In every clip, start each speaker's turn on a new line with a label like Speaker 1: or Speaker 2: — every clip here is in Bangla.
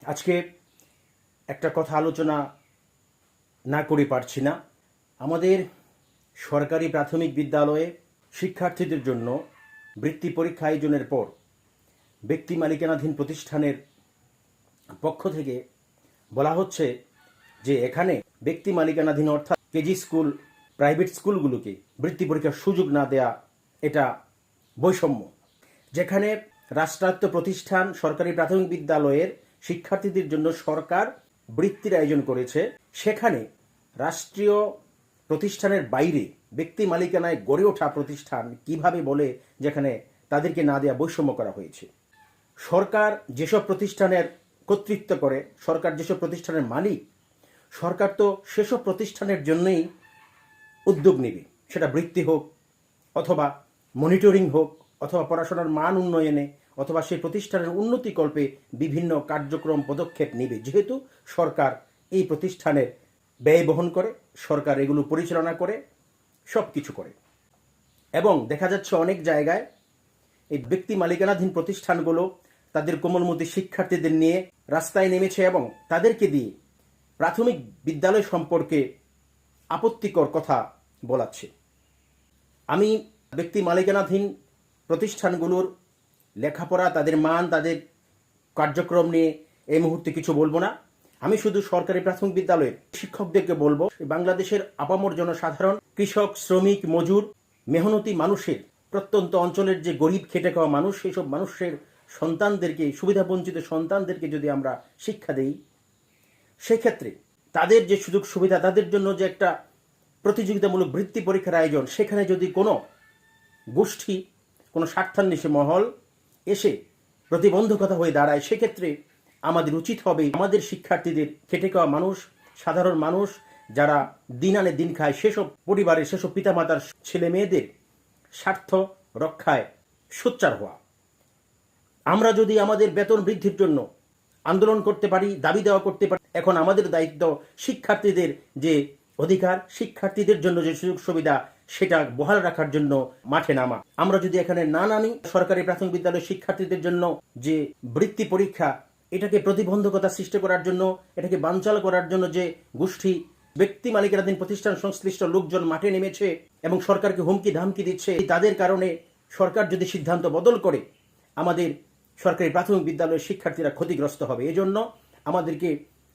Speaker 1: আজকে একটা কথা আলোচনা না করে পারছি না। আমাদের সরকারি প্রাথমিক বিদ্যালয়ে শিক্ষার্থীদের জন্য বৃত্তি পরীক্ষা আয়োজনের পর ব্যক্তি মালিকানাধীন প্রতিষ্ঠানের পক্ষ থেকে বলা হচ্ছে যে এখানে ব্যক্তি মালিকানাধীন অর্থাৎ কেজি স্কুল, প্রাইভেট স্কুলগুলোকে বৃত্তি পরীক্ষার সুযোগ না দেয়া এটা বৈষম্য। যেখানে রাষ্ট্রায়ত্ত প্রতিষ্ঠান সরকারি প্রাথমিক বিদ্যালয়ের শিক্ষার্থীদের জন্য সরকার বৃত্তির আয়োজন করেছে, সেখানে রাষ্ট্রীয় প্রতিষ্ঠানের বাইরে ব্যক্তি মালিকানায় গড়ে ওঠা প্রতিষ্ঠান কিভাবে বলে যেখানে তাদেরকে না দেয়া বৈষম্য করা হয়েছে। সরকার যেসব প্রতিষ্ঠানের কর্তৃত্ব করে, সরকার যেসব প্রতিষ্ঠানের মালিক, সরকার তো সেসব প্রতিষ্ঠানের জন্যই উদ্যোগ নেবে, সেটা বৃত্তি হোক অথবা মনিটরিং হোক অথবা পড়াশোনার মান উন্নয়নে অথবা সেই প্রতিষ্ঠানের উন্নতিকল্পে বিভিন্ন কার্যক্রম পদক্ষেপ নেবে। যেহেতু সরকার এই প্রতিষ্ঠানের ব্যয় বহন করে, সরকার এগুলো পরিচালনা করে, সব কিছু করে। এবং দেখা যাচ্ছে অনেক জায়গায় এই ব্যক্তি মালিকানাধীন প্রতিষ্ঠানগুলো তাদের কোমলমতি শিক্ষার্থীদের নিয়ে রাস্তায় নেমেছে এবং তাদেরকে দিয়ে প্রাথমিক বিদ্যালয় সম্পর্কে আপত্তিকর কথা বলাচ্ছে। আমি ব্যক্তি মালিকানাধীন প্রতিষ্ঠানগুলোর লেখাপড়া, তাদের মান, তাদের কার্যক্রম নিয়ে এই মুহূর্তে কিছু বলবো না। আমি শুধু সরকারি প্রাথমিক বিদ্যালয়ের শিক্ষকদেরকে বলবো, বাংলাদেশের আপামর জনসাধারণ, কৃষক, শ্রমিক, মজুর, মেহনতি মানুষের, প্রত্যন্ত অঞ্চলের যে গরিব খেটে খাওয়া মানুষ, সেই সব মানুষের সন্তানদেরকে, সুবিধাবঞ্চিত সন্তানদেরকে যদি আমরা শিক্ষা দেই, সেক্ষেত্রে তাদের যে সুযোগ সুবিধা, তাদের জন্য যে একটা প্রতিযোগিতামূলক বৃত্তি পরীক্ষার আয়োজন, সেখানে যদি কোনো গোষ্ঠী, কোনো স্বার্থান্বেষী মহল এসে প্রতিবন্ধকতা হয়ে দাঁড়ায়, সেক্ষেত্রে আমাদের উচিত হবে আমাদের শিক্ষার্থীদের, খেটে খাওয়া মানুষ, সাধারণ মানুষ যারা দিন আনে দিন খায়, সেসব পরিবারের, সেসব পিতামাতার ছেলে মেয়েদের স্বার্থ রক্ষায় সোচ্চার হওয়া। আমরা যদি আমাদের বেতন বৃদ্ধির জন্য আন্দোলন করতে পারি, দাবি দেওয়া করতে পারি, এখন আমাদের দায়িত্ব শিক্ষার্থীদের যে অধিকার, শিক্ষার্থীদের জন্য যে সুযোগ সুবিধা, সেটা বহাল রাখার জন্য মাঠে নামা। আমরা যদি এখানে না নামি, সরকারি প্রাথমিক বিদ্যালয়ের শিক্ষার্থীদের জন্য যে বৃত্তি পরীক্ষা, এটাকে প্রতিবন্ধকতা সৃষ্টি করার জন্য, এটাকে বানচাল করার জন্য যে গোষ্ঠী, ব্যক্তি মালিকানাধীন প্রতিষ্ঠান সংশ্লিষ্ট লোকজন মাঠে নেমেছে এবং সরকারকে হুমকি ধামকি দিচ্ছে, তাদের কারণে সরকার যদি সিদ্ধান্ত বদল করে, আমাদের সরকারি প্রাথমিক বিদ্যালয়ের শিক্ষার্থীরা ক্ষতিগ্রস্ত হবে। এজন্য আমাদেরকে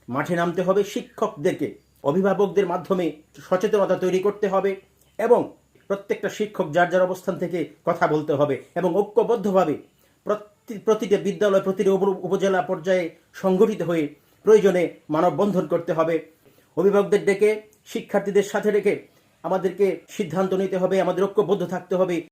Speaker 1: মাঠে নামতে হবে, শিক্ষকদেরকে, অভিভাবকদের মাধ্যমে সচেতনতা তৈরি করতে হবে এবং প্রত্যেকটা শিক্ষক যার যার অবস্থান থেকে কথা বলতে হবে এবং ঐক্যবদ্ধভাবে প্রতিটি বিদ্যালয়, প্রতিটি উপজেলা পর্যায়ে সংগঠিত হয়ে প্রয়োজনে মানববন্ধন করতে হবে। অভিভাবকদের ডেকে শিক্ষার্থীদের সাথে রেখে আমাদেরকে সিদ্ধান্ত নিতে হবে, আমাদের ঐক্যবদ্ধ থাকতে হবে।